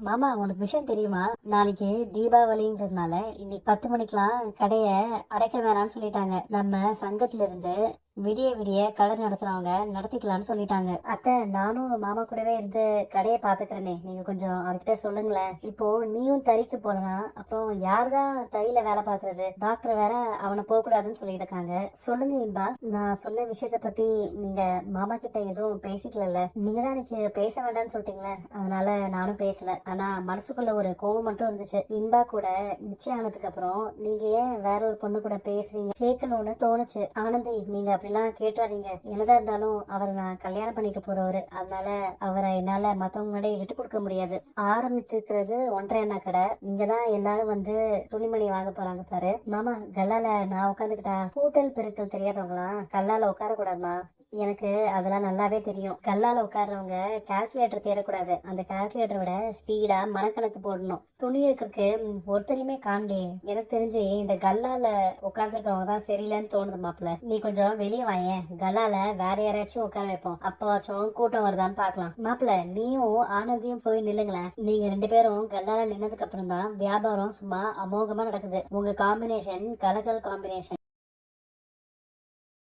மாமா உனக்கு விஷயம் தெரியுமா? நாளைக்கு தீபாவளிங்கிறதுனால இன்னைக்கு 10 மணிக்கெல்லாம் கடைய அடைக்க வேணாம்னு சொல்லிட்டாங்க. நம்ம சங்கத்துல இருந்து விடிய விடிய கடை நடத்துறவங்க நடத்திக்கலாம்னு சொல்லிட்டாங்க. அத்தை, நானும் மாமா கூடவே இருந்து கடையை பாத்துக்கிறேனே, நீங்க கொஞ்சம் அவர்கிட்ட சொல்லுங்களேன். இப்போ நீயும் தறிக்கு போலாம், அப்புறம் யாருதான் தையில வேலை பாக்குறது? டாக்டர் வேற அவனை போக கூடாதுன்னு சொல்லிட்டு இருக்காங்க. சொல்லுங்க இன்பா, நான் சொன்ன விஷயத்த பத்தி நீங்க மாமா கிட்ட எதுவும் பேசிக்கல. நீங்க தான் எனக்கு பேச வேண்டாம்னு சொல்லிட்டீங்களே, அதனால நானும் பேசல. ஆனா மனசுக்குள்ள ஒரு கோவம் மட்டும் இருந்துச்சு. இன்பா கூட நிச்சயம் ஆனதுக்கு அப்புறம் நீங்க ஏன் வேற ஒரு பொண்ணு கூட பேசுறீங்க கேட்கணும்னு தோணுச்சு. ஆனந்தி, நீங்க அப்படிலாம் கேட்டுறாதீங்க. என்னதான் இருந்தாலும் அவரை நான் கல்யாணம் பண்ணிக்க போறவரு, அதனால அவரை என்னால மத்தவங்க முன்னாடி விட்டு கொடுக்க முடியாது. ஆரம்பிச்சிருக்கிறது 1.5 அண்ணா கடை. இங்கதான் எல்லாரும் வந்து துணிமணி வாங்க போறாங்க பாரு. மாமா, கல்லால நான் உட்காந்துக்கிட்டா பூட்டல் பெருக்கல் தெரியாதவங்களாம் கல்லால உட்கார கூடாதுமா. எனக்கு அதெல்லாம் நல்லாவே தெரியும். கல்லால உட்கார்றவங்க கால்குலேட்டர் தேடக்கூடாது, அந்த கால்குலேட்டரை விட ஸ்பீடா மனக்கணக்கு போடணும். துணி எடுக்கிறதுக்கு ஒருத்தரையுமே காணலே. எனக்கு தெரிஞ்சு இந்த கல்லால உட்கார்ந்துருக்கவங்க தான் சரியில்லைன்னு தோணுது மாப்பிள்ள. நீ கொஞ்சம் வெளியே வாயேன், கல்லால வேற யாராச்சும் உட்கார வைப்போம், அப்பவாச்சும் கூட்டம் வருதான்னு பாக்கலாம். மாப்பிள்ள, நீயும் ஆனந்தியும் போய் நில்லுங்களேன். நீங்க 2 பேரும் கல்லால நின்னதுக்கு அப்புறம் தான் வியாபாரம் சும்மா அமோகமா நடக்குது. உங்க காம்பினேஷன் கலக்கல் காம்பினேஷன்.